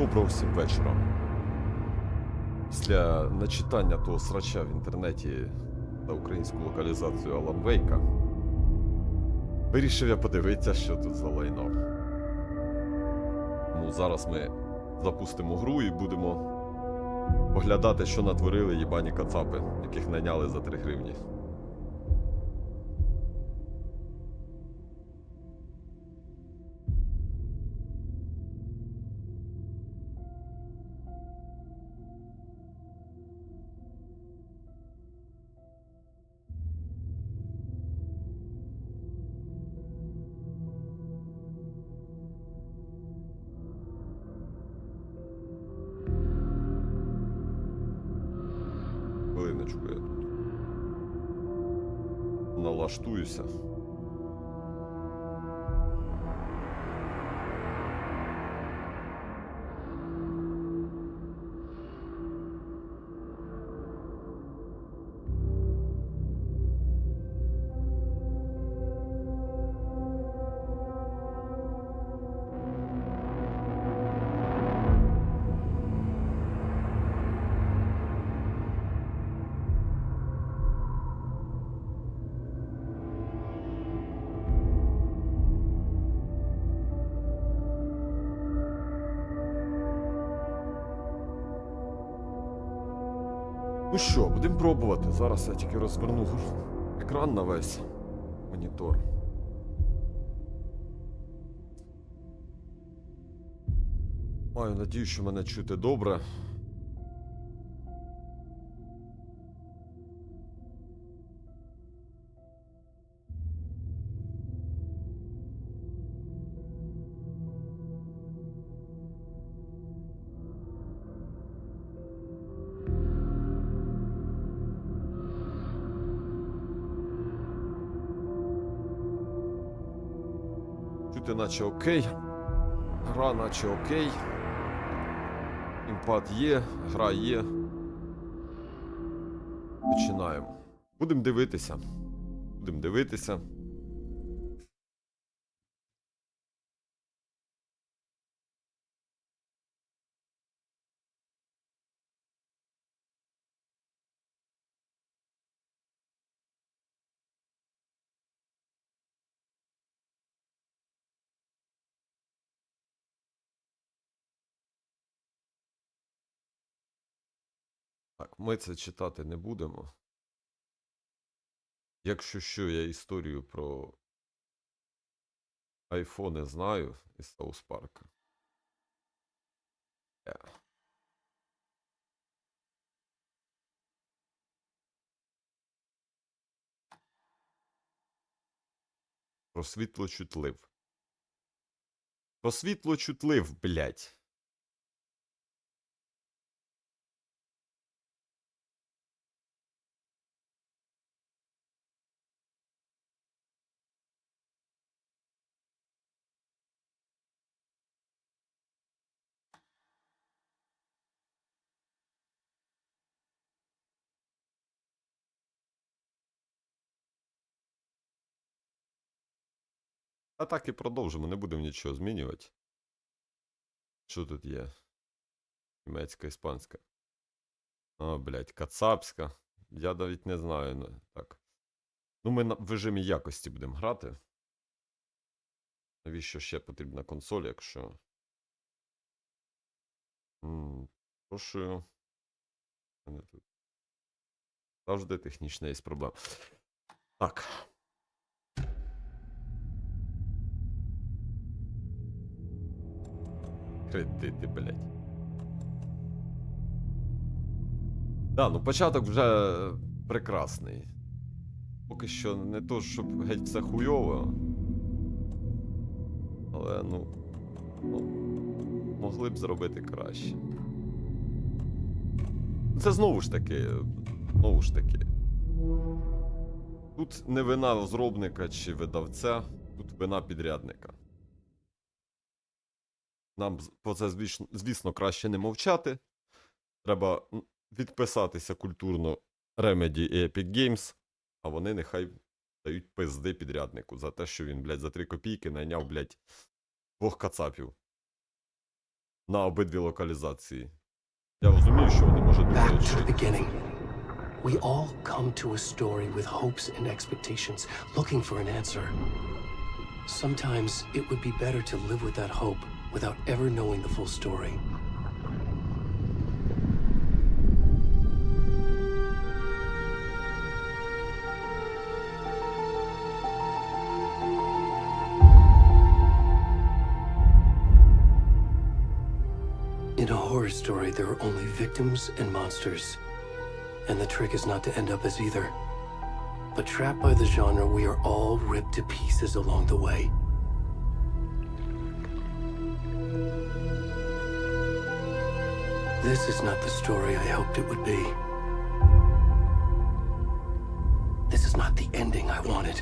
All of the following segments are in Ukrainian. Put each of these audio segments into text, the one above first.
Доброго всім вечора. Після начитання того срача в інтернеті та українську локалізацію Алан Вейка вирішив я подивитися, що тут за лайно. Тому зараз ми запустимо гру і будемо поглядати, що натворили їбані кацапи, яких найняли за 3 гривні. Хвилиночку, я тут налаштуюся. Ну що, будемо пробувати. Зараз я тільки розверну екран на весь монітор. Маю надію, що мене чути добре. Чути наче окей. Гра наче окей. Імпад є, гра є. Починаємо. Будемо дивитися. Будемо дивитися. Так, ми це читати не будемо. Якщо що, я історію про айфони знаю із Саус Парка. Про світло чутлив. Про світло чутлив, блядь. А так і продовжимо, не будемо нічого змінювати. Що тут є? Німецька, іспанська. А, блядь, кацапська. Я навіть не знаю. Так. Ну, ми в режимі якості будемо грати. Навіщо ще потрібна консоль, якщо... Прошу. Тут завжди технічна є проблема. Так. Кредити, блядь. Да, ну початок вже прекрасний. Поки що не то, щоб геть все хуйово. Але, ну, могли б зробити краще. Це знову ж таки. Тут не вина розробника чи видавця, тут вина підрядника. Нам про це, звісно, краще не мовчати. Треба відписатися культурно Remedy і Epic Games, а вони нехай дають пизди підряднику за те, що він, блядь, за 3 копійки найняв, блядь, 2 кацапів. на обидві локалізації. Я розумію, що вони, може, думають, що... We all come to a story with hopes and expectations, looking for an answer. Sometimes it would be better to live with that hope without ever knowing the full story. In a horror story, there are only victims and monsters. And the trick is not to end up as either. But trapped by the genre, we are all ripped to pieces along the way. This is not the story I hoped it would be. This is not the ending I wanted.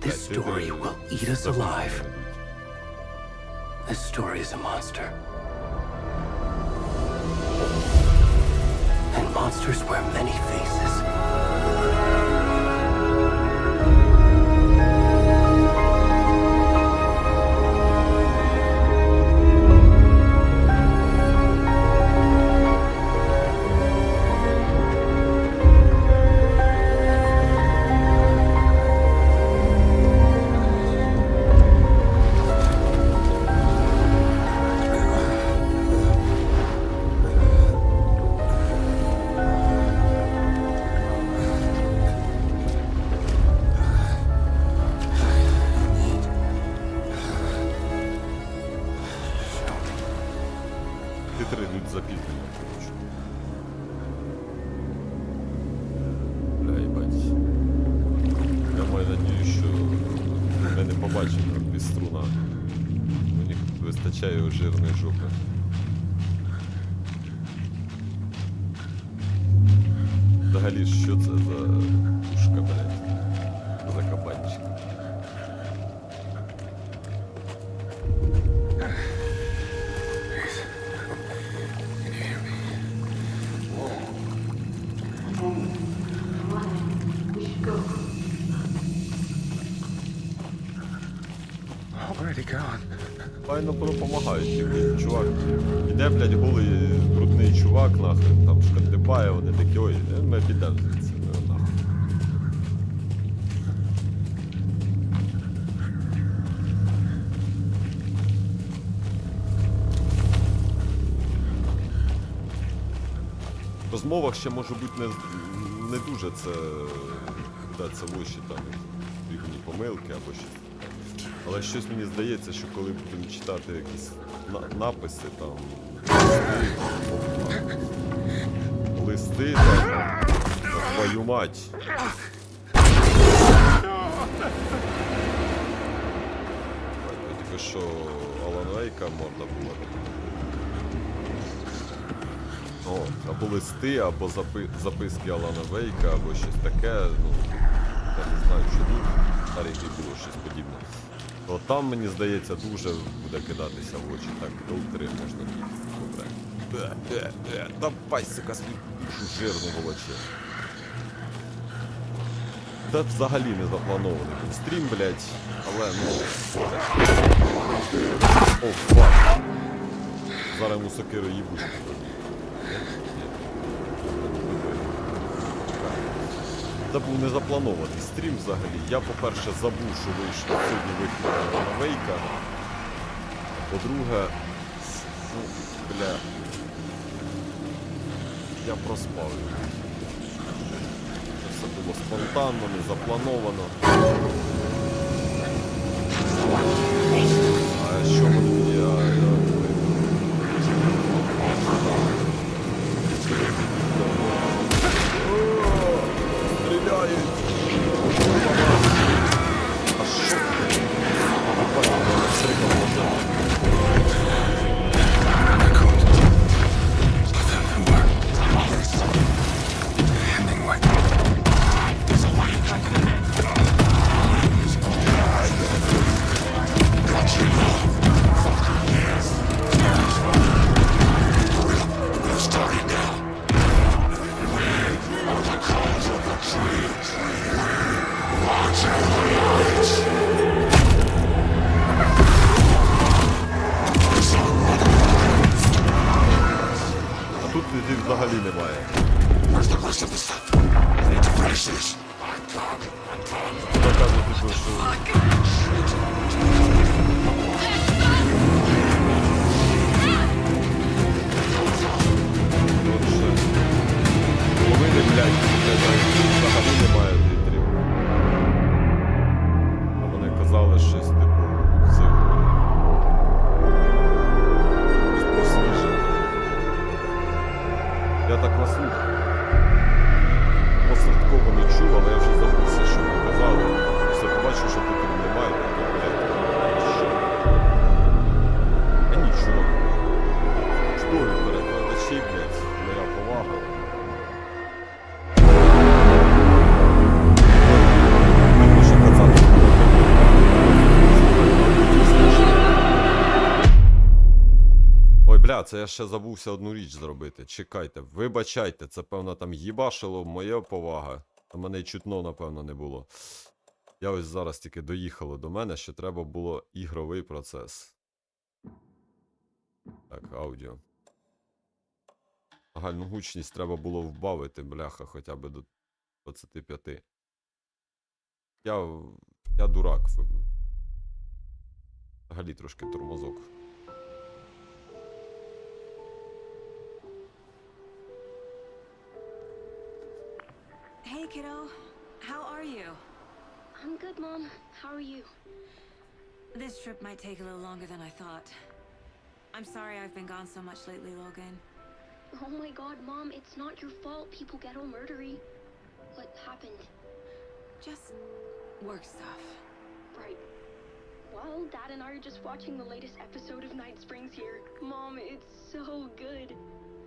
This story will eat us alive. This story is a monster. And monsters wear many faces. Титри йдуть з запізненням, коротше. Бля, їбать. Я маю надію, що ми не побачимо без струна. Мені вистачає жирної жопи. Взагалі, що це за пушка, блядь? За кабанчик. Файно допомагають, типу, чувак. Іде, блядь, голий брудний чувак, нахуй, там шкандибає, вони такі, ой, ми підемо звідси, нахуй. В розмовах ще може бути не дуже це вдається в очі, там, дрібні помилки або щось. Але щось мені здається, що коли будемо читати якісь написи, там, листи, там, твою мать. Тільки що Алан Вейка морда була. О, або листи, або записки Алана Вейка, або щось таке, ну, я не знаю, що тут, старий було щось подібне. То там, мені здається, дуже буде кидатися в очі. Так, до 3 можна. Добре. Давай, сука, свій жирний волоче. Це взагалі не запланований був стрім, блядь, але, ну... О, фак. Зараз йому сокиру їбуть. Це був незапланований стрім взагалі. Я, по-перше, забув, що вийшло сьогодні вихід на Вейка. По-друге, ну, бля, я проспав. Це все було спонтанно, не заплановано. А що мені... Показує, типу, що... Отже, половини, блядь, не знаю, взагалі немає титрів. А вони казали щось, типу, посвіжити. Я так на слух посередково не чув, але я вже забувся, що ви казали. Все побачив, що титрів немає, то, блядь, що? А нічого. Чудові перекладачі, блядь, моя повага. Видно, що кацапські. Ой, бля, це я ще забувся одну річ зробити. Чекайте, вибачайте, це, певно, там їбашило, моя повага. А мене й чутно, напевно, не було. Я ось зараз тільки доїхало до мене, що треба було ігровий процес. Так, аудіо. Загальну гучність треба було вбавити, бляха, хоча б до 25. Я дурак. Взагалі трошки тормозок. Hey, kiddo. How are you? I'm good, Mom. How are you? This trip might take a little longer than I thought. I'm sorry I've been gone so much lately, Logan. Oh my god, Mom, it's not your fault people get all murdery. What happened? Just work stuff. Right. Well, Dad and I are just watching the latest episode of Night Springs here. Mom, it's so good.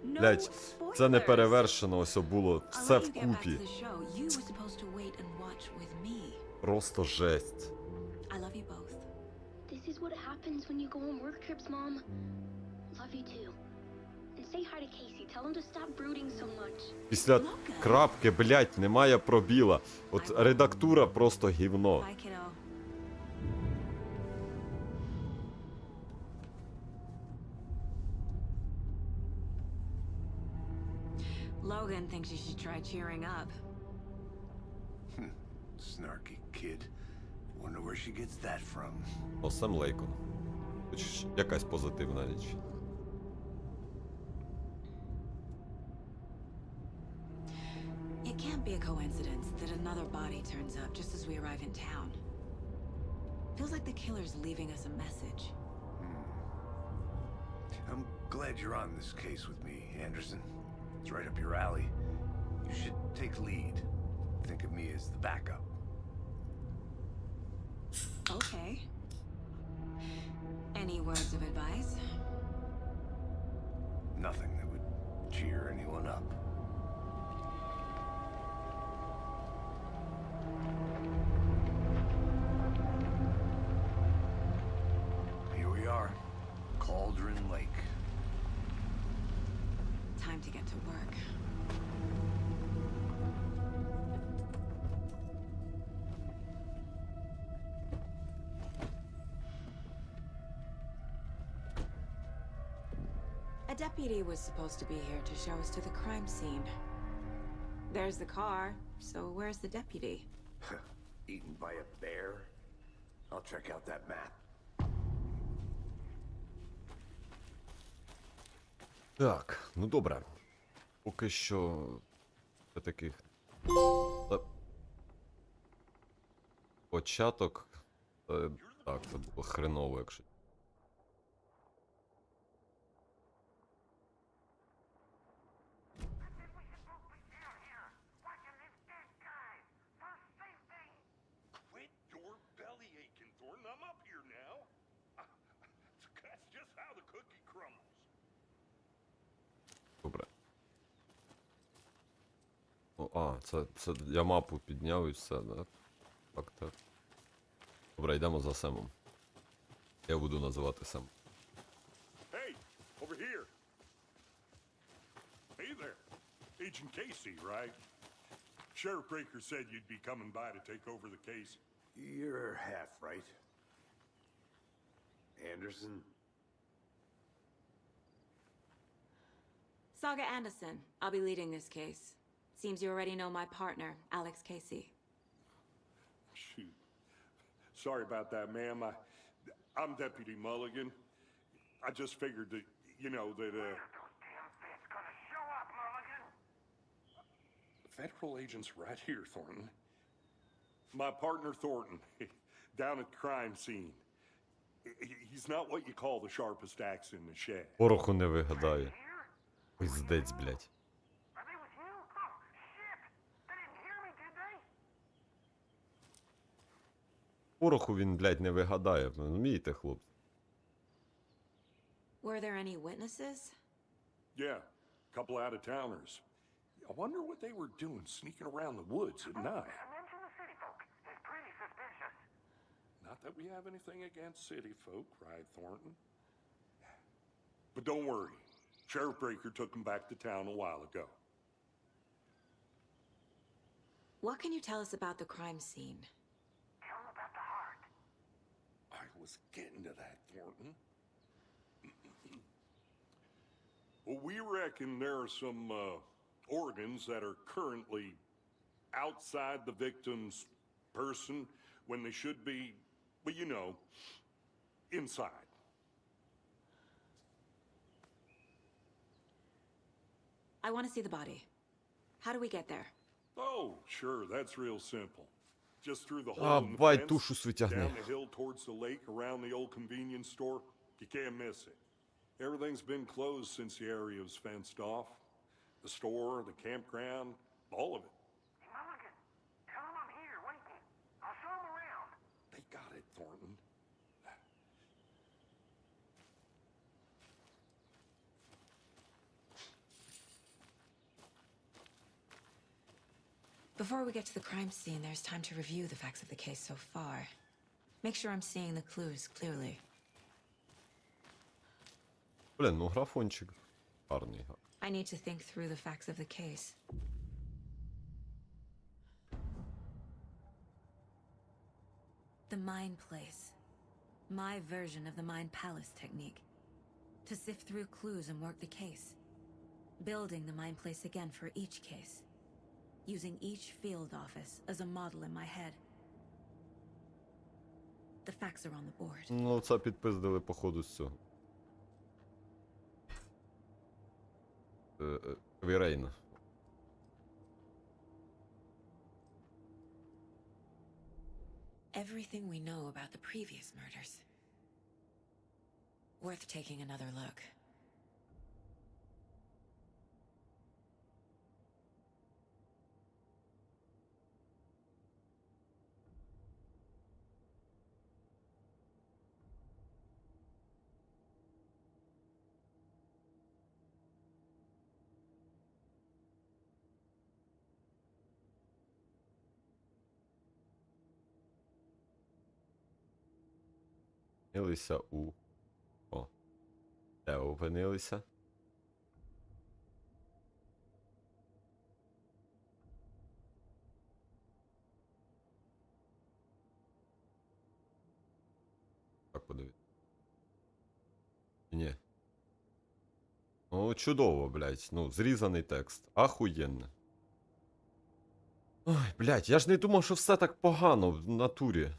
No Блять, це не spoilers. перевершено, ось було I'll все let you get back to вкупі. the show. You were supposed to wait and watch with me. Просто жесть. I love you both. This is what happens when you go on work trips, Mom. Love you too. And say hi to Casey. Tell him to stop brooding so much. Після крапки, блять, немає пробіла. От редактура просто гівно. Bye, kiddo. Logan thinks you should try cheering up. Snarky kid. Wonder where she gets that from. О, Сем Лейкон. Хоч якась позитивна річ. It can't be a coincidence that another body turns up just as we arrive in town. Feels like the killer's leaving us a message. I'm glad you're on this case with me, Anderson. It's right up your alley. You should take lead. Think of me as the backup. Okay. Any words of advice? Nothing that would cheer anyone up. Here we are. Cauldron Lake. Time to get to work. A deputy was supposed to be here to show us to the crime scene. There's the car, so where's the deputy? Eaten by a bear? I'll check out that map. Так, ну добре. Поки що таких. Початок. Так, це було хреново, якщо. Quit your belly aching, Thornton. I'm up here now. That's just how the cookie crumbles. Добре. О, це я мапу підняв і все, да? Так, так. Добре, йдемо за Семом. Я буду називати Сем. Hey, over here. Hey there. Agent Casey, right? Sheriff Breaker said you'd be coming by to take over the case. You're half right. Anderson? Saga Anderson. I'll be leading this case. Seems you already know my partner, Alex Casey. Shoot. Sorry about that, ma'am. I'm Deputy Mulligan. I just figured that, you know, that, Federal agents right here, Thornton. My partner, Thornton, down at the crime scene. He's not what you call the sharpest axe in the shed. Пороху не вигадає. Пиздець, блядь. Пороху він, блядь, не вигадає, розумієте, хлопці? Were there any witnesses? Yeah, a couple out-of-towners. I wonder what they were doing sneaking around the woods at night. Not that we have anything against city folk, cried Thornton. But don't worry. Sheriff Breaker took them back to town a while ago. What can you tell us about the crime scene? I was getting to that, Thornton. Well, we reckon there are some organs that are currently outside the victim's person when they should be, well, you know, inside. I want to see the body. How do we get there? Oh, sure, that's real simple. Just through the hole А, in the бать, fence, тушу свитягни. down the hill towards the lake, around the old convenience store. You can't miss it. Everything's been closed since the area was fenced off. The store, the campground, all of it. Mulligan, tell him I'm here, waiting. I'll show him around. They got it, Thornton. Before we get to the crime scene, there's time to review the facts of the case so far. Make sure I'm seeing the clues clearly. Блін, ну графончик гарний. I need to think through the facts of the case. The mind place. My version of the mind palace technique. To sift through clues and work the case. Building the mind place again for each case. Using each field office as a model in my head. The facts are on the board. Ну, це підпиздили, походу, з цього. Вірейна. Everything we know about the previous murders. Worth taking another look. Опинилися у... О. Де опинилися? Так, подивіться. Ні. Ну, чудово, блядь. Ну, зрізаний текст. Ахуєнне. Ой, блядь, я ж не думав, що все так погано в натурі.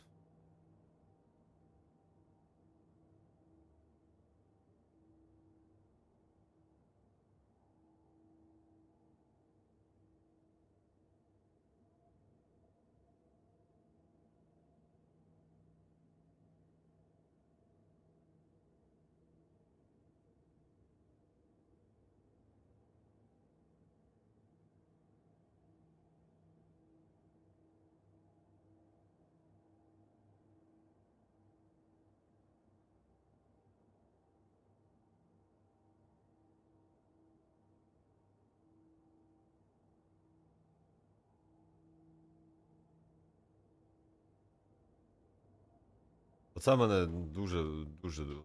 Оце мене дуже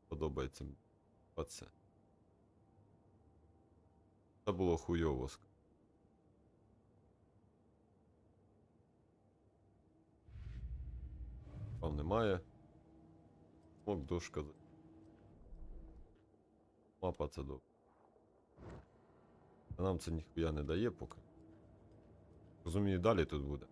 подобається. Оце. Це було хуйово. Там немає. Мок, дошка. Мапа це добре. А нам це ніхуя не дає поки. Розумію, далі тут буде.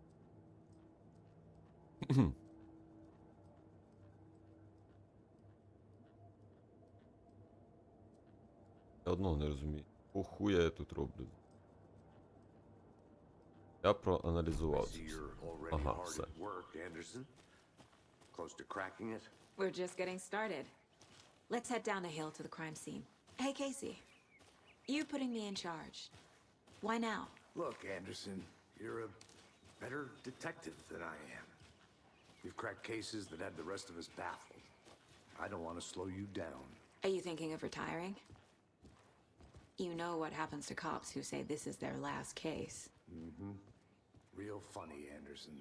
Я одного не розумію. Похуя я тут роблю. Я проаналізував це все. Ага, все. We're just getting started. Let's head down a hill to the crime scene. Hey, Casey. You putting me in charge. Why now? Look, Anderson, you're a better detective than I am. You've cracked cases that had the rest of us baffled. I don't want to slow you down. Are you thinking of retiring? You know what happens to cops who say this is their last case. Mm-hmm. Real funny, Anderson.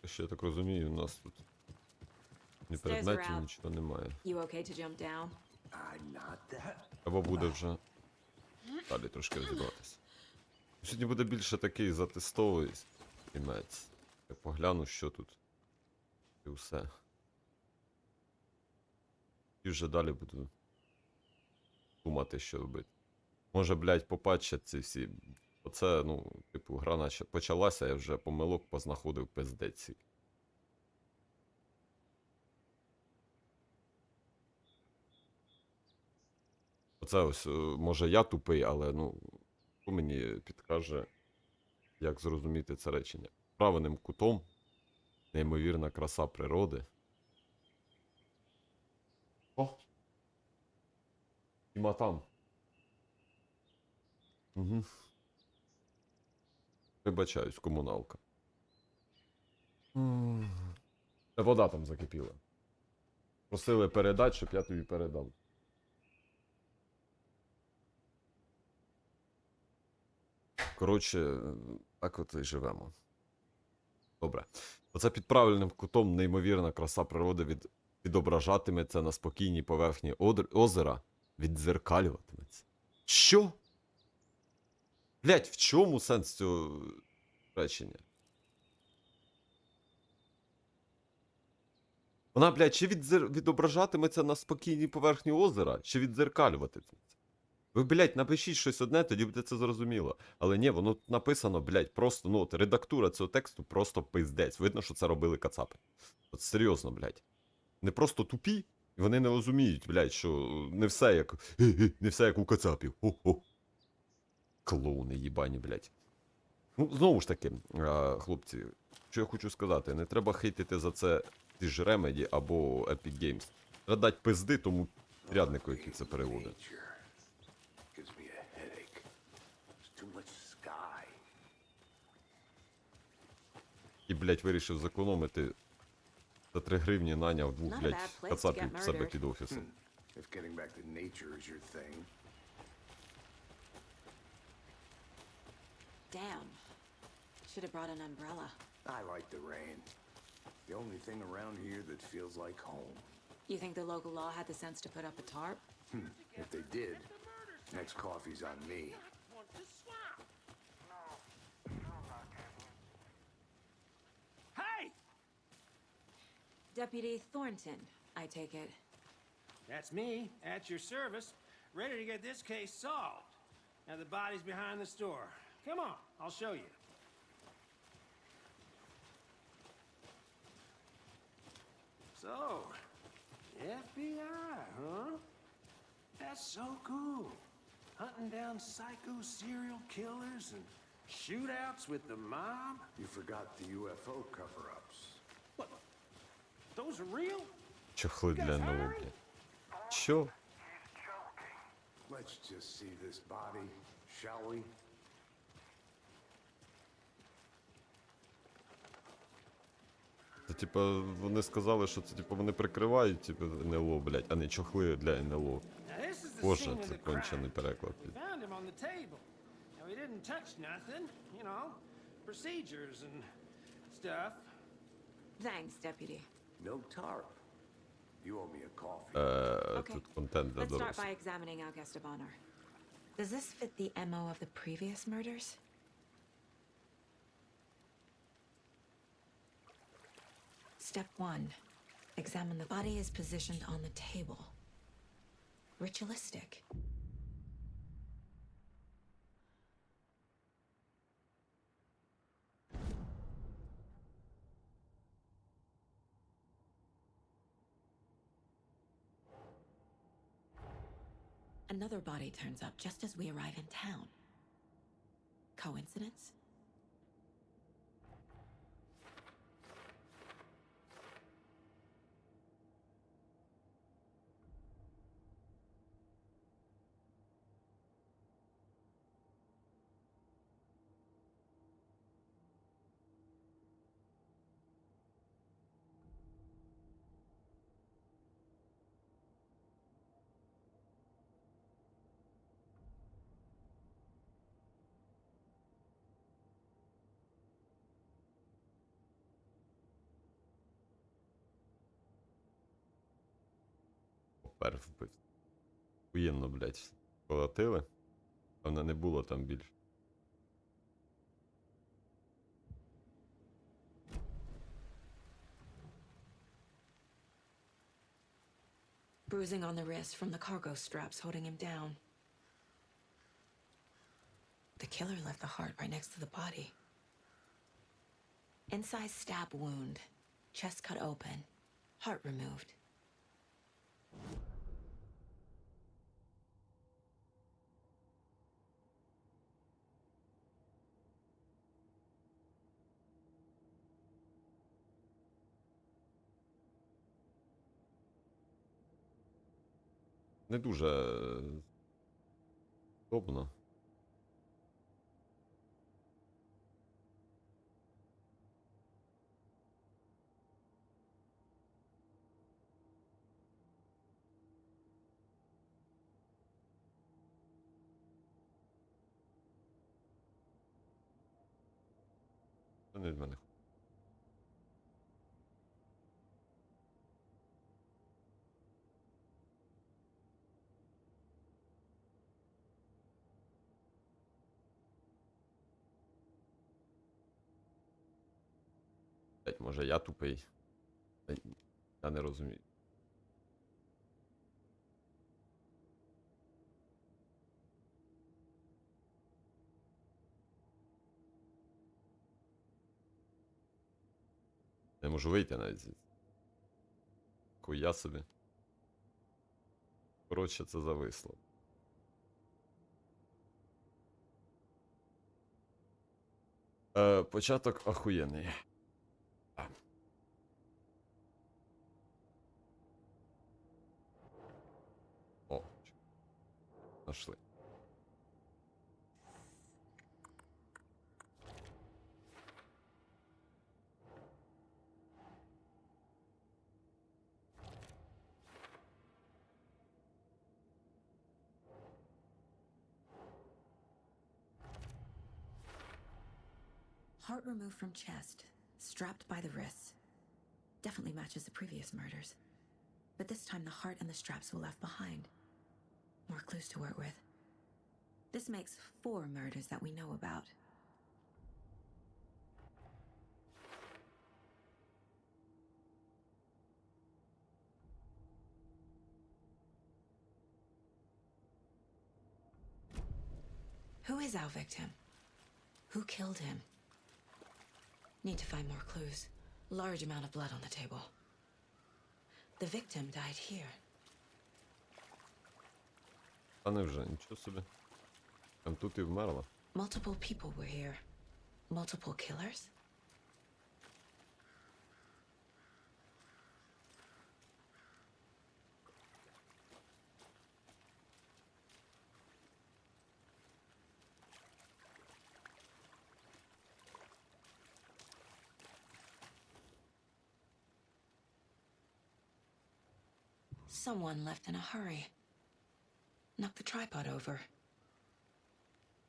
Ще я так розумію, у нас тут ні предметів, нічого немає. You okay to jump down? I'm not that. Або буде вже далі трошки розібратися. Сьогодні буде більше такий затестовий імець. Я погляну, що тут. І все. І вже далі буду думати, що робити. Може, блядь, попатчать ці всі. Оце, ну, типу, гра наче почалася, я вже помилок познаходив пиздеці. Оце ось, може я тупий, але, ну, хто мені підкаже, як зрозуміти це речення. Правильним кутом, неймовірна краса природи. О! Іма там. Угу. Вибачаюсь, комуналка. Вода там закипіла. Просили передати, щоб я тобі передав. Коротше, так от і живемо. Добре. Оце під правильним кутом неймовірна краса природи відображатиметься на спокійній поверхні озера, віддзеркалюватиметься. Що? Блять, в чому сенс цього речення? Вона, блядь, чи відображатиметься на спокійній поверхні озера, чи віддзеркалюватиметься? Ви, блядь, напишіть щось одне, тоді буде це зрозуміло. Але ні, воно тут написано, блядь, просто, ну, от, редактура цього тексту просто пиздець. Видно, що це робили кацапи. От серйозно, блядь. Не просто тупі, і вони не розуміють, блядь, що не все як... не все як у кацапів. Хо-хо. Клоуни їбані, блядь. Ну, знову ж таки, хлопці, що я хочу сказати, не треба хейтити за це ті ж Remedy або Epic Games. Треба дати пизди тому ряднику, який це переводить. І, блядь, вирішив зекономити за 3 гривні наняв двох, блядь, кацапів в себе під офісом. Damn. Should have brought an umbrella. I like the rain. The only thing around here that feels like home. You think the local law had the sense to put up a tarp? If they did, next coffee's on me. Hey! Deputy Thornton, I take it. That's me, at your service, ready to get this case solved. Now the body's behind the store. Come on, I'll show you. So, FBI, huh? That's so cool. Hunting down psycho serial killers and shootouts with the mob. You forgot the UFO cover-ups. What? Those are real? Чохли для НЛО, блядь. Що? Let's just see this body, shall we? Це, типа, вони сказали, що це, типа, вони прикривають, типа, НЛО, блядь, а не чохли для НЛО. Боже, це кончений переклад. Thanks, Deputy. No tarp. You owe me a coffee. Okay. Тут контент для Let's start дорослих. by examining our guest of honor. Does this fit the MO of the previous murders? Step 1. Examine the body is positioned on the table. Ritualistic. Another body turns up just as we arrive in town. Coincidence? Попер вбив. Охуєнно, блядь. Колотили. Певно, не було там більше. Bruising on the wrist from the cargo straps holding him down. The killer left the heart right next to the body. Inside stab wound. Chest cut open. Heart removed. Не дуже удобно. Це не від мене. Блять, може я тупий? Я не розумію. Не можу вийти навіть звідси. Хуя собі. Коротше, це зависло. Початок охуєнний. О, нашли. Heart removed from chest, strapped by the wrists. Definitely matches the previous murders. But this time the heart and the straps were left behind. More clues to work with. This makes 4 murders that we know about. Who is our victim? Who killed him? Need to find more clues. Large amount of blood on the table. The victim died here. А не вже, нічого собі. Там тут і вмерла. Multiple people were here. Multiple killers? Someone left in a hurry. Knocked the tripod over.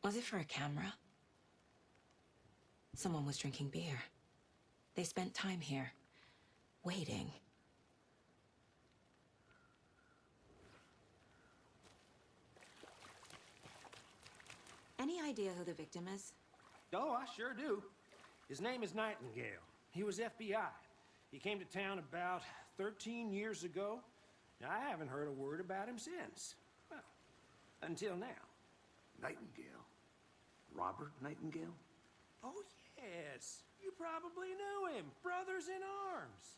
Was it for a camera? Someone was drinking beer. They spent time here, waiting. Any idea who the victim is? Oh, I sure do. His name is Nightingale. He was FBI. He came to town about 13 years ago. Now, I haven't heard a word about him since. Well, until now. Nightingale? Robert Nightingale? Oh, yes. You probably knew him. Brothers in arms.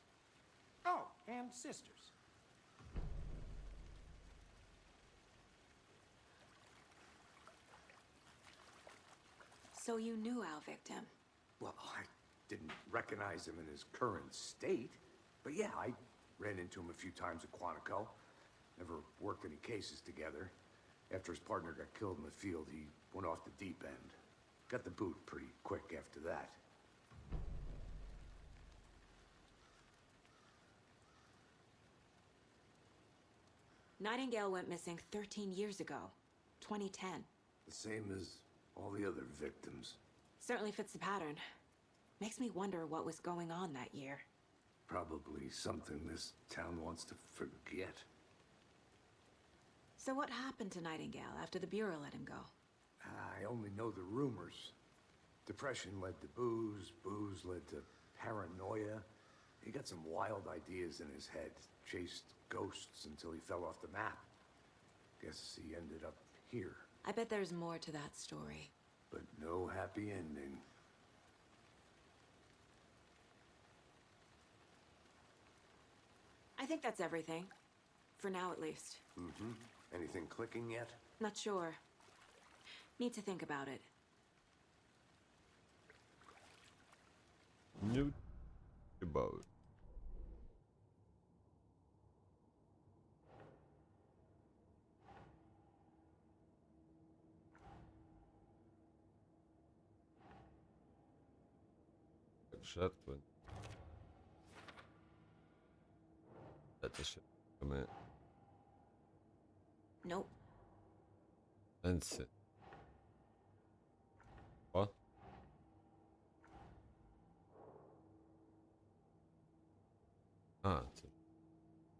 Oh, and sisters. So you knew our victim. Well, I didn't recognize him in his current state. But yeah, I ran into him a few times at Quantico. Never worked any cases together. After his partner got killed in the field, he went off the deep end. Got the boot pretty quick after that. Nightingale went missing 13 years ago, 2010. The same as all the other victims. Certainly fits the pattern. Makes me wonder what was going on that year. Probably something this town wants to forget. So what happened to Nightingale after the Bureau let him go? I only know the rumors. Depression led to booze, booze led to paranoia. He got some wild ideas in his head, chased ghosts until he fell off the map. Guess he ended up here, I bet there's more to that story. but no happy ending. I think that's everything. For now, at least. Mm-hmm. Anything clicking yet? Not sure. Need to think about it. New about. Жертви. Це ще ми Nope. Енсі. О. А, це.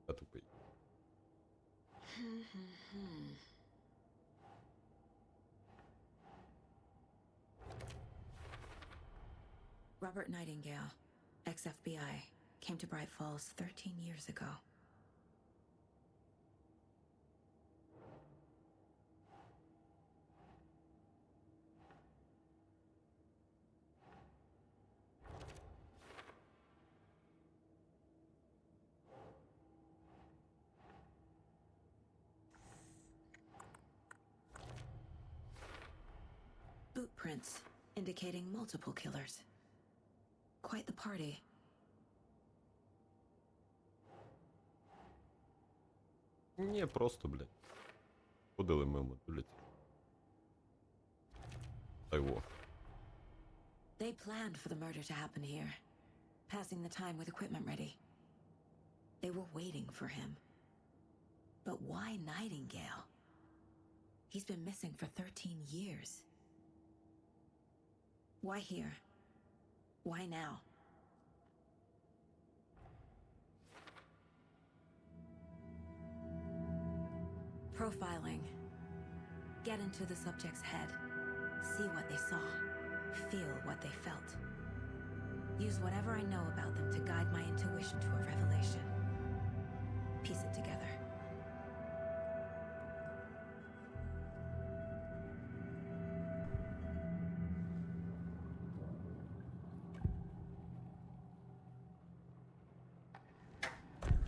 Я тупий. Robert Nightingale, ex-FBI, came to Bright Falls 13 years ago. Boot prints indicating multiple killers. Quite the party. Ні, просто, блядь. Ходили мимо, блядь. Та його. They planned for the murder to happen here, passing the time with equipment ready. They were waiting for him. But why Nightingale? He's been missing for 13 years. Why here? Why now? Profiling. Get into the subject's head. See what they saw. Feel what they felt. Use whatever I know about them to guide my intuition to a revelation. Piece it together.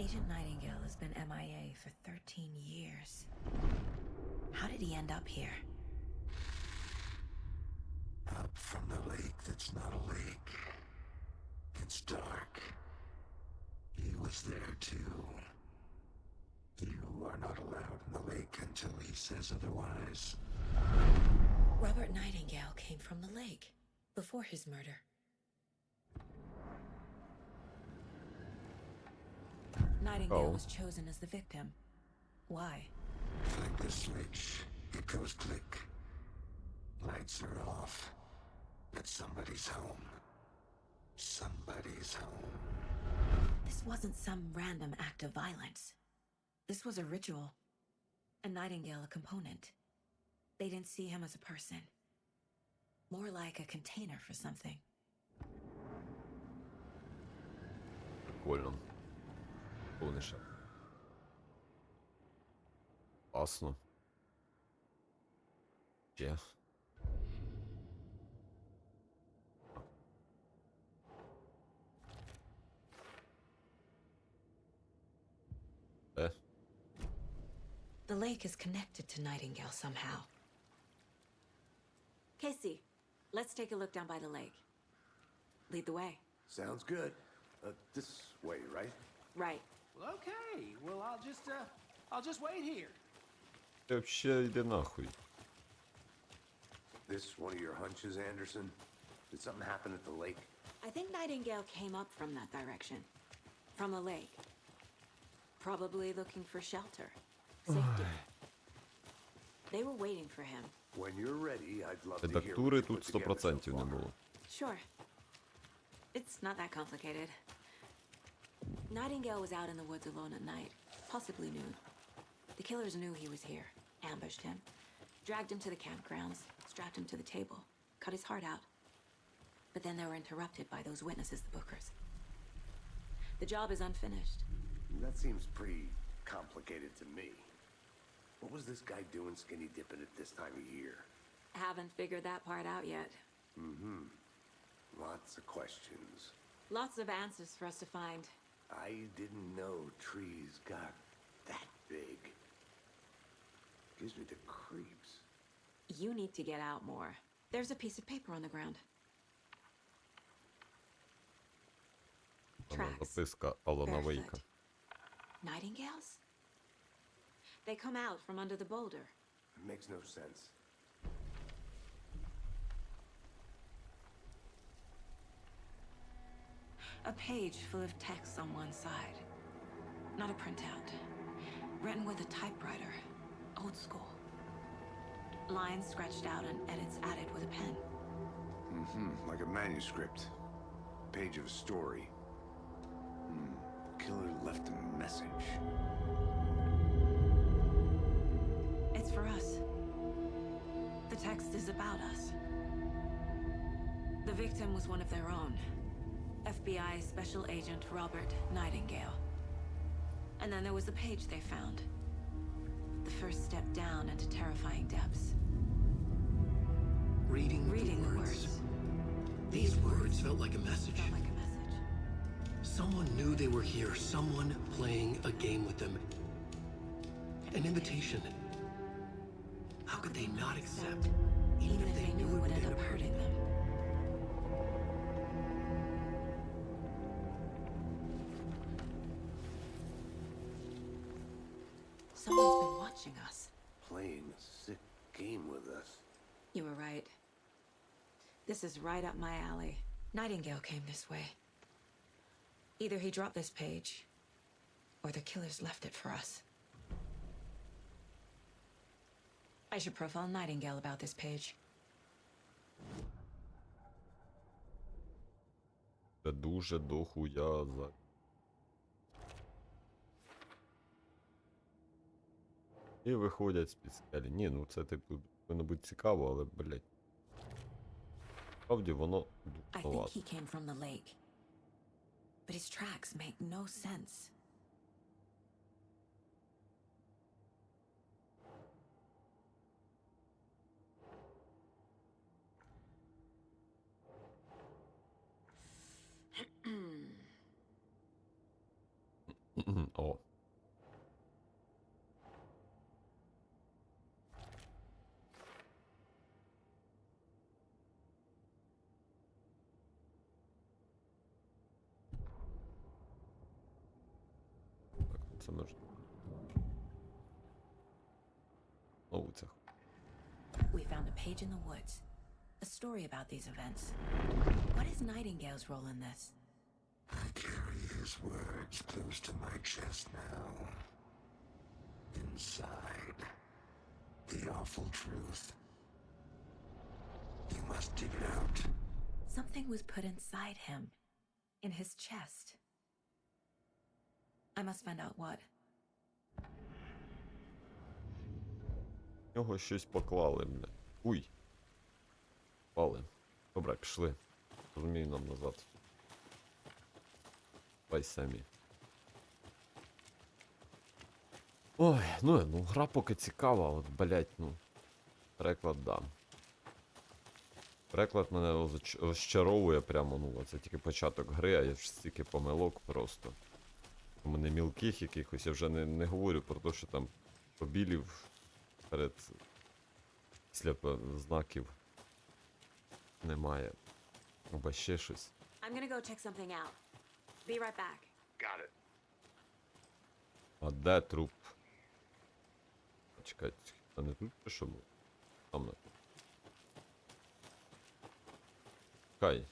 Agent Nightingale has been MIA for 13 years. How did he end up here? Up from the lake that's not a lake. It's dark. He was there too. You are not allowed in the lake until he says otherwise. Robert Nightingale came from the lake before his murder. Nightingale was chosen as the victim. Why? Flick the switch. It goes click. Lights are off. But somebody's home. Somebody's home. This wasn't some random act of violence. This was a ritual. A Nightingale a component. They didn't see him as a person. More like a container for something. прикольно. Повніше. Класно. Ще. The lake is connected to Nightingale somehow. Casey, let's take a look down by the lake. Lead the way. Sounds good. This way, right? Right. Well, okay. Well, I'll just wait here. Ти вообще йди нахуй. This one of your hunches, Anderson? Did something happen at the lake? I think Nightingale came up from that direction. From the lake. Probably looking for shelter. Safety. They were waiting for him. When you're ready, I'd love to hear what Редактури you тут put together so 100% не far. було. Sure. It's not that complicated. Nightingale was out in the woods alone at night, possibly noon. The killers knew he was here, ambushed him, dragged him to the campgrounds, strapped him to the table, cut his heart out. But then they were interrupted by those witnesses, the Bookers. The job is unfinished. That seems pretty complicated to me. What was this guy doing skinny dipping at this time of year? Haven't figured that part out yet. Lots of questions. Lots of answers for us to find. I didn't know trees got that big. Gives me the creeps. You need to get out more. There's a piece of paper on the ground. Tracks. Записка Алана Вейка. Barefoot. Nightingales? They come out from under the boulder. It makes no sense. A page full of text on one side. Not a printout. Written with a typewriter. Old school. Lines scratched out and edits added with a pen. Like a manuscript. Page of a story. Killer left a message. It's for us. The text is about us. The victim was one of their own. FBI Special Agent Robert Nightingale. And then there was the page they found. The first step down into terrifying depths. Reading the the words. These words felt like a message. Felt like a message. Someone knew they were here. Someone playing a game with them. An invitation. How could they not accept, Even if they knew it would end up hurting them. Someone's been watching us. Playing a sick game with us. You were right. This is right up my alley. Nightingale came this way. Either he dropped this page, or the killers left it for us. I should profile Nightingale about this page. Це дуже дохуя за... І виходять з-під скелі. Ні, ну це типу повинно бути цікаво, але, блять. Справді воно I think духовато. he came from the lake. But his tracks make no sense. О. Так, це можна. Знову це. We found a page in the woods. A story about these events. What is Nightingale's role in this? I carry his words close to my chest now. Inside, the awful truth. You must dig it out. Something was put inside him. In his chest. I must find out what. В нього щось поклали, бля. Уй. Пали. Добре, пішли. Розумію, нам назад. Давай самі. Ой, ну гра поки цікава, от, блять, ну. Переклад дам. Переклад мене розчаровує прямо, ну, це тільки початок гри, а я ж стільки помилок просто. У мене мілких якихось, я вже не говорю про те, що там побілів після знаків немає. Або ще щось. I'm gonna go check something out. Be right back. Got it. А де труп? Чекайте, а не тут чи що було? Там не. Чекай.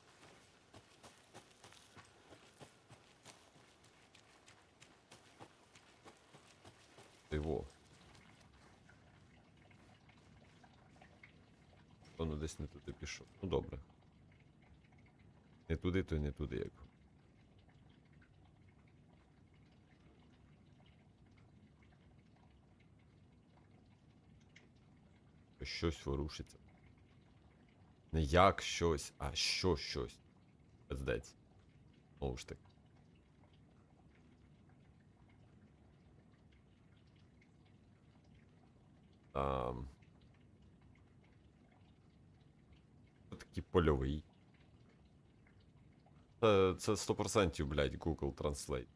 Його. Воно десь не туди пішов. Ну добре. Не туди, то й не туди, як. Щось ворушиться. Не як щось, а що щось. Пиздець. Знову ж таки. Такий польовий. Це 100%, блядь, Google Translate.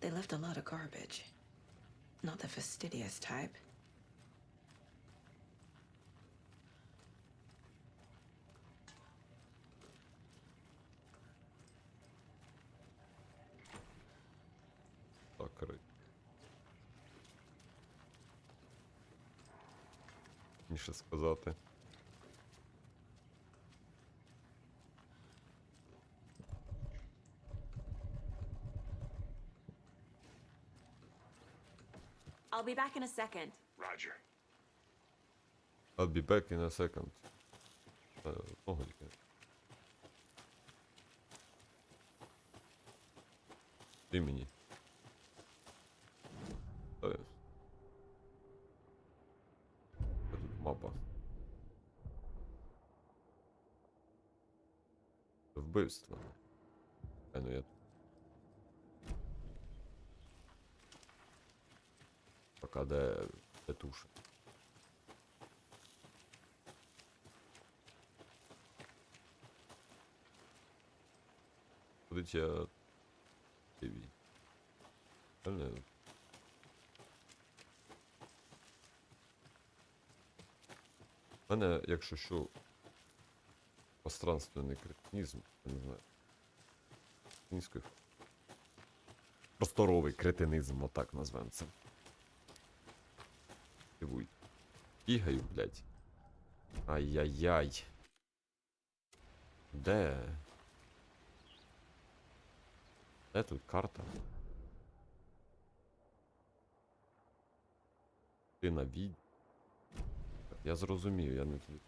They left a lot of garbage. Not the fastidious type. Так, ніше сказати. I'll be back in a second. Roger. I'll be back in a second. Одного тільки. Імені. Тут мапа. Вбивство. Ну я тут. Пока де туша. Будуть я ТВ. Правильно? У мене, якщо що, пространственний кретинізм, я не знаю. Українською. Просторовий кретинизм, отак назвемо це. Дивуй. Бігаю, блядь. Ай-яй-яй. Де? Де тут карта? Ти на від. Я зрозумів, я не тут.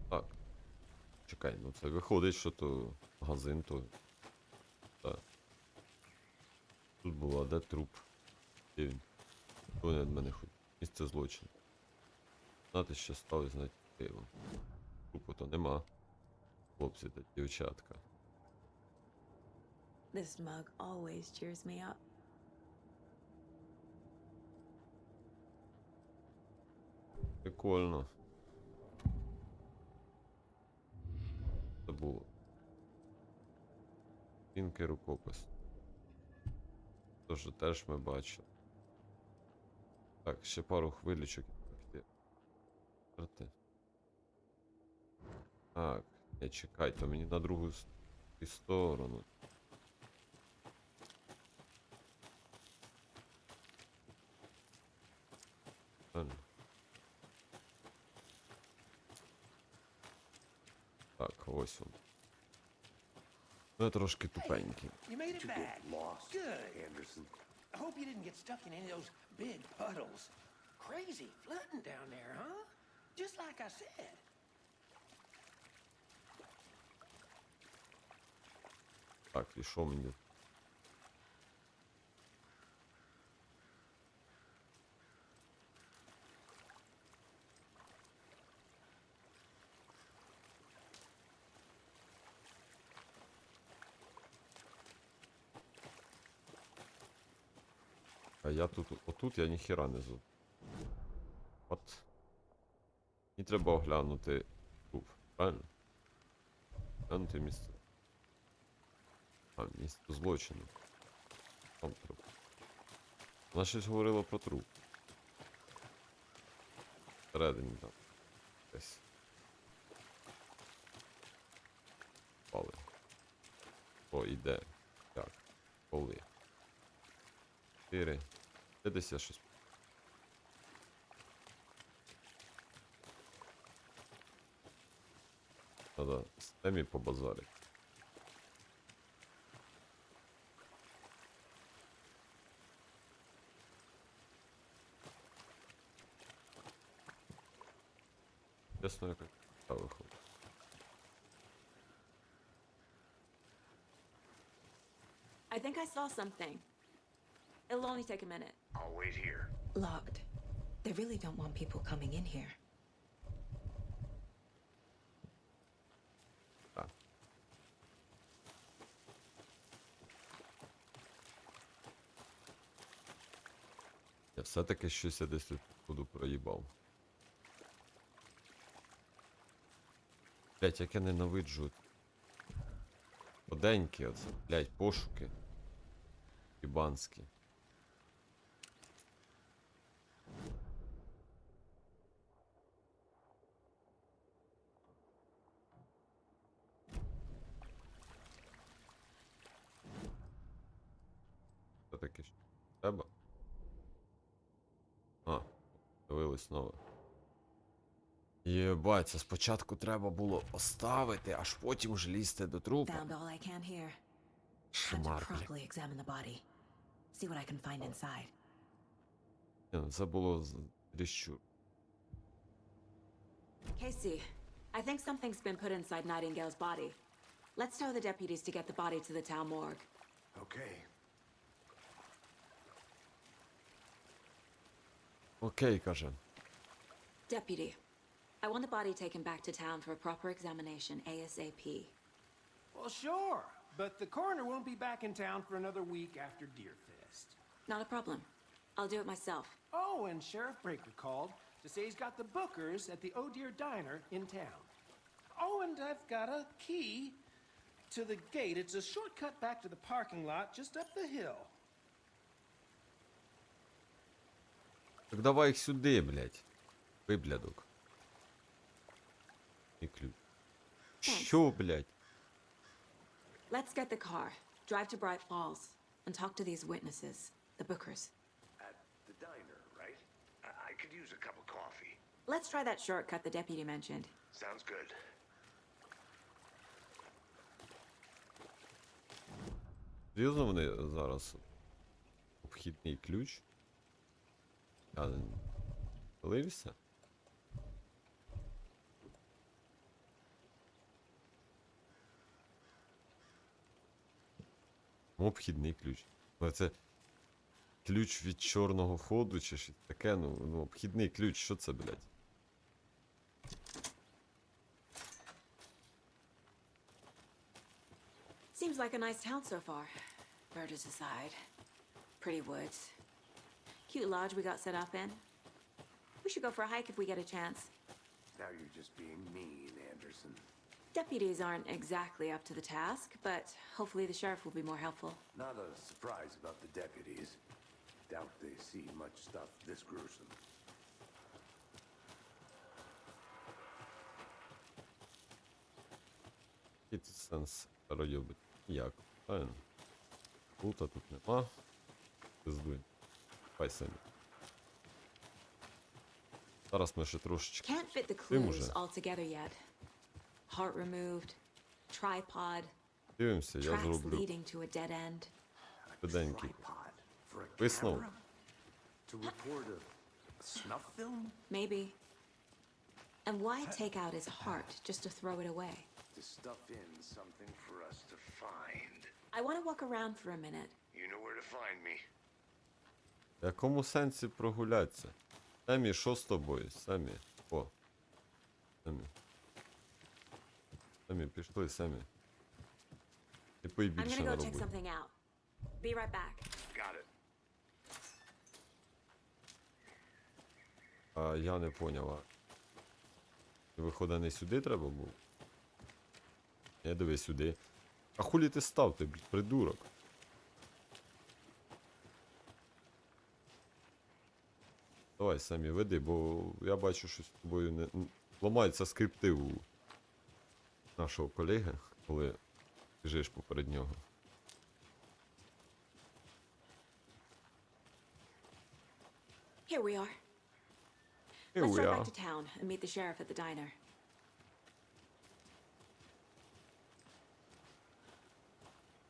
Так. Чекай, ну це виходить, що то магазин, то... Так. Тут була, де труп? Де він? Вони від мене хоч. Місце злочину. Знати, що сталося, знати диво. Трупу то нема. Хлопці та дівчатка. This mug always cheers me up. Прикольно. Це було. Пінки рукопис. Тож теж ми бачили. Так, ще пару хвилічок. Так. Не, чекайте, мені на другу сторону. Правильно. Так, ось він. Ну, я трошки тупенький. You made it You back. get lost, Good. Anderson. I hope you didn't get stuck in any of those big puddles. Crazy flooding down there, huh? Just like I said. Так, і що мені? А я тут, отут я ніхіра не зу. От. Мені треба оглянути труп, правильно? Оглянути місце. А, місце злочину. Там труп. Вона щось говорила про труп. Всередині там. Десь. Пали. О, іде. Так. Коли. 4. Де десь я щось. Надо з темі побазарити. Чесно, як та виходить. I think I saw something. It'll only take a minute. I'll wait here. Locked. They really don't want people coming in here. Так. Я все-таки щось я десь тут буду проїбав. Блять, як я ненавиджу. Оденькі оце, блять, пошуки. Ібанські. Це таке що? Треба? А, дивились нове. Єбать, це спочатку треба було поставити, аж потім ж лізти до трупа. Found all I can here. Time to Шмар, блядь. properly examine the body. See what I can find inside. Ні, ну це було ріщур. Casey, I think something's been put inside Nightingale's body. Let's tell the deputies to get the body to the town morgue. Okay. Окей, каже. Deputy, I want the body taken back to town for a proper examination ASAP. Well, sure. But the coroner won't be back in town for another week after Deerfest. Not a problem. I'll do it myself. Oh, and Sheriff Breaker called to say he's got the bookers at the Oh Dear Diner in town. Oh, and I've got a key to the gate. It's a shortcut back to the parking lot just up the hill. Так давай їх сюди, блядь. Виблядок. І ключ. Що, блядь? Let's get the car, drive to Bright Falls, and talk to these witnesses, the bookers. At the diner, right? I could use a cup of coffee. Let's try that shortcut the deputy mentioned. Sounds good. Серйозно вони зараз обхідний ключ? Я влився? Обхідний ключ. Ну, це ключ від чорного ходу чи щось таке, ну обхідний ключ, що це, блядь? Seems like a nice town so far. Murders aside. Pretty woods. Cute lodge we got set up in. We should go for a hike if we get a chance. Now you're just being mean, Anderson. Deputies aren't exactly up to the task, but hopefully the sheriff will be more helpful. Not a surprise about the deputies. Doubt they see much stuff this gruesome. Який тут сенс ройобити? Як? Правильно. Лута тут нема. Пиздуй. Хай самі. Зараз ми ще трошечки. Can't fit the Тим clues уже. all together yet. Heart removed, tripod, Дивимося, я tracks зроблю leading to a dead end. швиденький Tripod for a висновок. camera? To record a snuff film? Maybe. And why take out his heart just to throw it away? To stuff in something for us to find. I want to walk around for a minute. You know where to find me. В якому сенсі прогулятися? Семі, що з тобою? Семі. О. Семі. Семі, пішли, Семі. І пий I'm більше gonna на go check роботі. something out. Be right back. Got it. А я не поняв, а. Виходить, не сюди треба було? Я диви сюди. А хулі ти став, ти, придурок? Давай, Семі, веди, бо я бачу, що з тобою не... ламаються скрипти у нашого колеги, коли біжиш поперед нього. Here we are. Here Let's we drive are. back to town and meet the sheriff at the diner.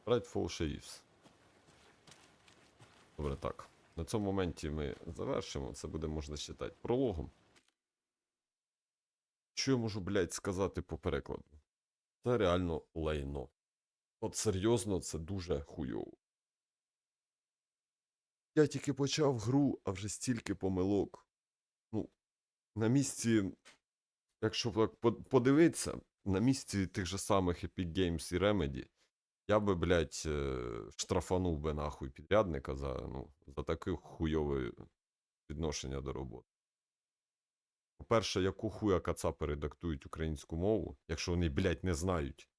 Rightful Sheriffs. Добре, так. На цьому моменті ми завершимо. Це буде можна читати прологом. Що я можу, блядь, сказати по перекладу? Це реально лайно. От серйозно, це дуже хуйово. Я тільки почав гру, а вже стільки помилок. Ну, на місці, якщо так подивитися, на місці тих же самих Epic Games і Remedy, я би, блядь, штрафанув би нахуй підрядника за таке хуйове відношення до роботи. По-перше, яку хуя кацапи редактують українську мову, якщо вони, блядь, не знають.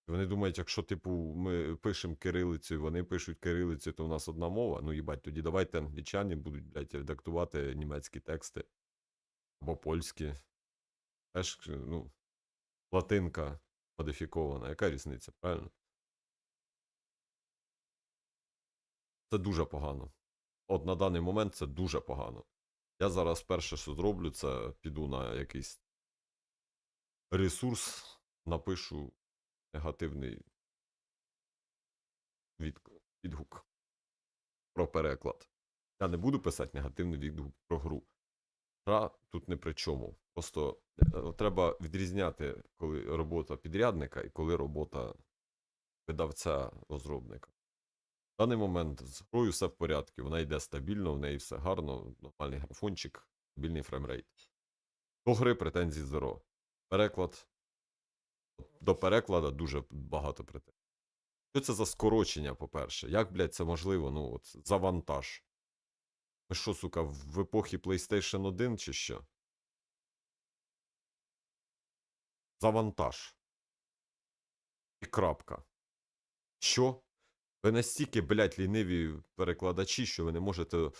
Вони думають, якщо, типу, ми пишемо кирилицею, вони пишуть кирилицею, то у нас одна мова. Ну, їбать, тоді давайте англічани будуть, блядь, редактувати німецькі тексти. Або польські. Теж, ну, латинка модифікована. Яка різниця, правильно? Це дуже погано. От на даний момент це дуже погано. Я зараз перше, що зроблю, це піду на якийсь ресурс, напишу негативний відгук про переклад. Я не буду писати негативний відгук про гру. Гра тут не при чому. Просто треба відрізняти, коли робота підрядника і коли робота видавця-розробника. В даний момент з грою все в порядку, вона йде стабільно, в неї все гарно, нормальний графончик, стабільний фреймрейт. До гри претензій зеро. Переклад. До перекладу дуже багато претензій. Що це за скорочення, по-перше? Як, блядь, це можливо? Ну, от, завантаж. Ми що, сука, в епохі PlayStation 1 чи що? Завантаж. І крапка. Що? Ви настільки, блядь, ліниві перекладачі, що ви не можете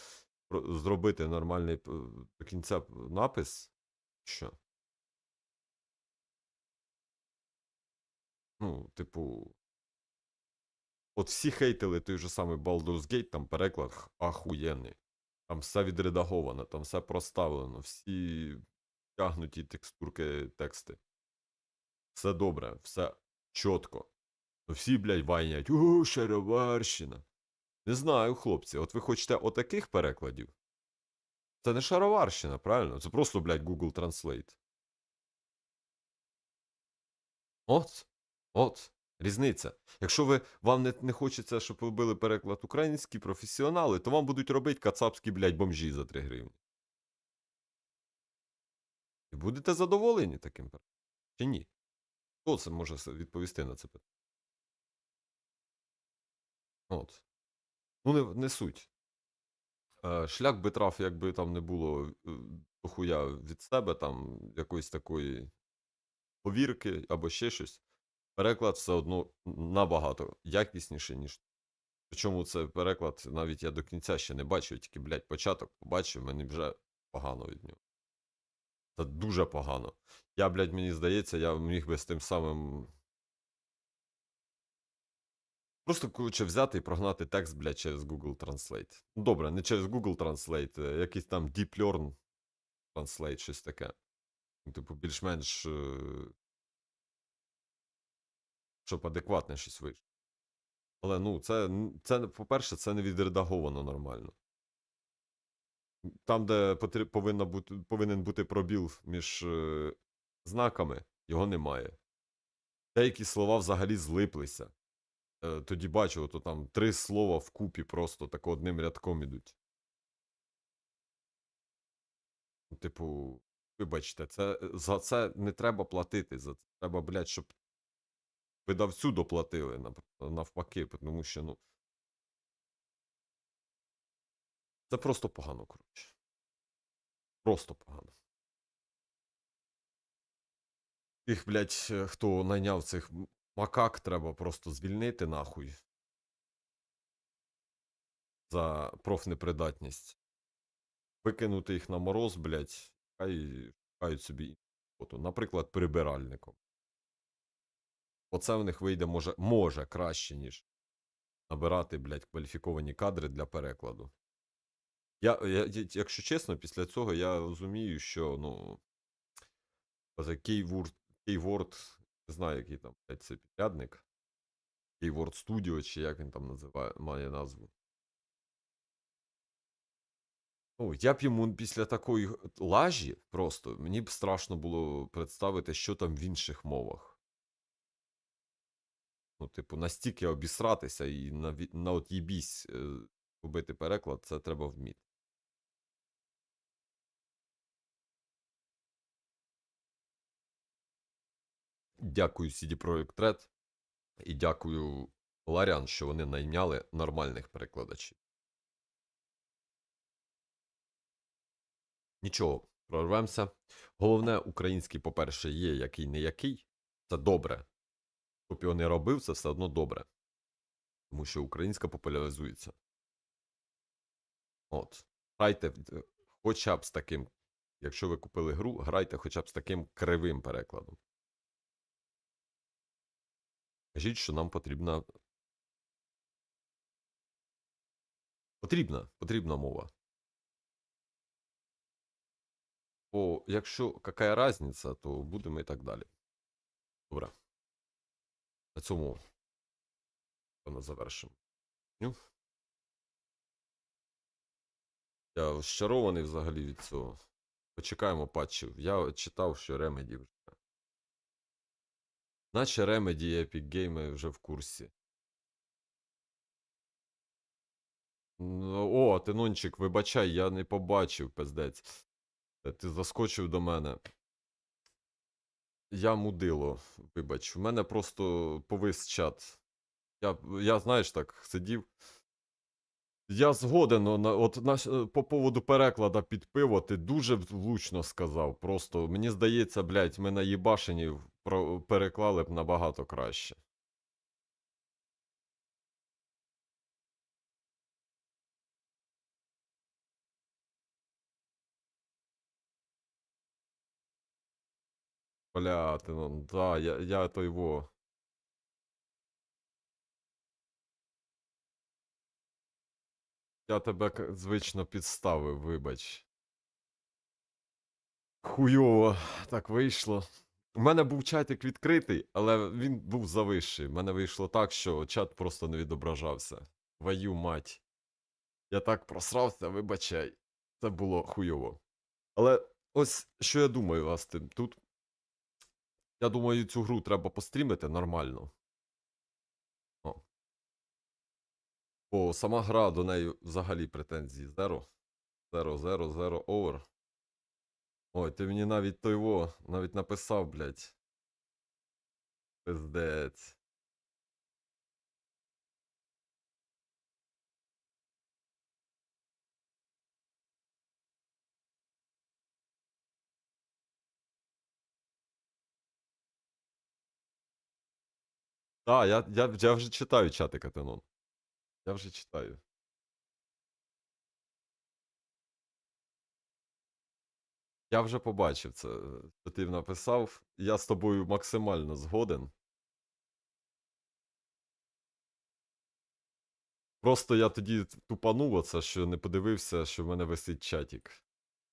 зробити нормальний до кінця напис? Що? Ну, типу... От всі хейтили той же самий Baldur's Gate, там переклад ахуєнний. Там все відредаговано, там все проставлено, всі тягнуті текстурки, тексти. Все добре, все чітко. Ну всі, блядь, вайнять, шароварщина. Не знаю, хлопці, от ви хочете отаких перекладів? Це не шароварщина, правильно? Це просто, блядь, Google Translate. От, різниця. Якщо вам не хочеться, щоб ви робили переклад український, професіонали, то вам будуть робити кацапські, блядь, бомжі за 3 гривні. І будете задоволені таким перекладом? Чи ні? Хто це може відповісти на це питання? От. Ну, не суть. Шлях би трав, якби там не було дохуя від себе, там, якоїсь такої повірки або ще щось. Переклад все одно набагато якісніший, ніж. Причому це переклад, навіть я до кінця ще не бачив, тільки, блядь, початок побачив, мені вже погано від нього. Це дуже погано. Я, блядь, мені здається, я міг би з тим самим. Просто, коротше, взяти і прогнати текст, блядь, через Google Translate. Ну, добре, не через Google Translate, якийсь там Deep Learn Translate, щось таке. Ну, типу, більш-менш, щоб адекватне щось вийшло. Але, ну, це по-перше, це не відредаговано нормально. Там, де повинен бути пробіл між знаками, його немає. Деякі слова взагалі злиплися. Тоді бачу, то там 3 слова вкупі просто так одним рядком ідуть. Типу, вибачте, за це не треба платити. За це треба, блядь, щоб видавцю доплатили навпаки, тому що, ну. Це просто погано, коротше. Просто погано. Тих, блядь, хто найняв цих макак, треба просто звільнити нахуй. За профнепридатність. Викинути їх на мороз, блядь, хай шукають собі роботу. Наприклад, прибиральником. Оце в них вийде, може краще, ніж набирати, блядь, кваліфіковані кадри для перекладу. Якщо чесно, після цього я розумію, що, ну, Keyword, не знаю, який там, блядь, це підрядник. Keyword Studio, чи як він там має назву. Ну, я б йому після такої лажі просто, мені б страшно було представити, що там в інших мовах. Ну, типу, настільки обісратися і на от їбісь робити переклад, це треба вміти. Дякую CD Projekt Red і дякую Larian, що вони найняли нормальних перекладачів. Нічого, прорвемося. Головне, український, по-перше, є який-не-який. Це добре. Щоб його не робив, це все одно добре. Тому що українська популяризується. От. Грайте хоча б з таким, якщо ви купили гру, грайте хоча б з таким кривим перекладом. Кажіть, що нам потрібна мова. Бо якщо яка різниця, то будемо і так далі. Добре. На цьому завершимо. Я розчарований взагалі від цього. Почекаємо патчів. Я читав, що Remedy вже. Наче Remedy і Epic Games вже в курсі. О, Тенончик, вибачай, я не побачив, пиздець. Ти заскочив до мене. Я мудило, вибач. У мене просто повис чат. Я знаєш, так, сидів. Я згоден, по поводу переклада під пиво ти дуже влучно сказав. Просто, мені здається, блядь, ми на їбашені переклали б набагато краще. Бля, ти, ну, да, я то його. Я тебе звично підставив, вибач. Хуйово так вийшло. У мене був чатик відкритий, але він був зависший. У мене вийшло так, що чат просто не відображався. Твою мать. Я так просрався, вибачай. Це було хуйово. Але ось що я думаю, Астин, тут. Я думаю, цю гру треба пострімити нормально. О. Бо сама гра, до неї взагалі претензії zero. Zero over. Ой, ти мені навіть навіть написав, блядь. Пиздець. Так, я вже читаю чати Катенон. Я вже читаю. Я вже побачив це, що ти написав. Я з тобою максимально згоден. Просто я тоді тупанув оце, що не подивився, що в мене висить чатік.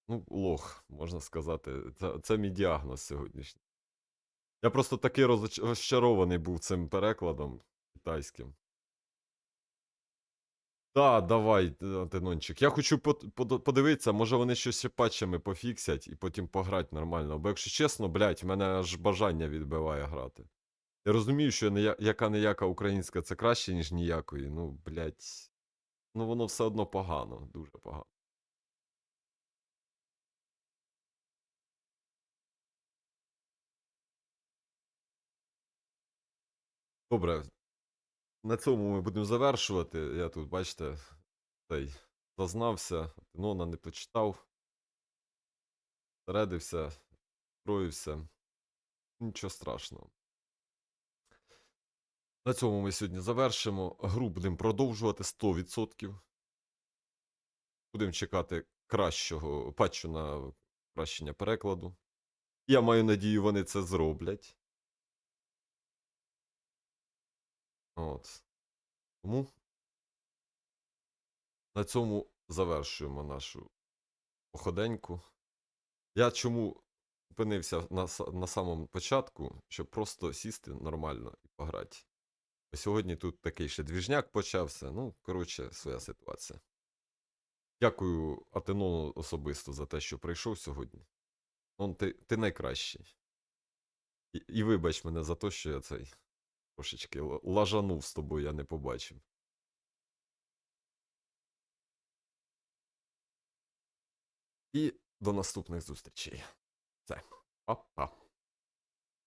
Ну, лох, можна сказати. Це мій діагноз сьогоднішній. Я просто такий розчарований був цим перекладом китайським. Так, давай, Антонончик. Я хочу подивитися, може вони щось ще патчами пофіксять і потім пограти нормально. Бо якщо чесно, блядь, в мене аж бажання відбиває грати. Я розумію, що яка-не-яка українська це краще, ніж ніякої. Ну, блядь. Ну воно все одно погано, дуже погано. Добре, на цьому ми будемо завершувати. Я тут, бачите, цей зазнався, Нона не почитав, середився, строївся. Нічого страшного. На цьому ми сьогодні завершимо. Гру будемо продовжувати 100%. Будемо чекати кращого патчу на кращення перекладу. Я маю надію, вони це зроблять. От. Тому на цьому завершуємо нашу походеньку. Я чому опинився на самому початку, щоб просто сісти нормально і пограти. А сьогодні тут такий ще двіжняк почався. Ну, коротше, своя ситуація. Дякую Атенону особисто за те, що прийшов сьогодні. Ти найкращий. І вибач мене за те, що я цей трошечки лажанув з тобою, я не побачив. І до наступних зустрічей. Все. Па-па.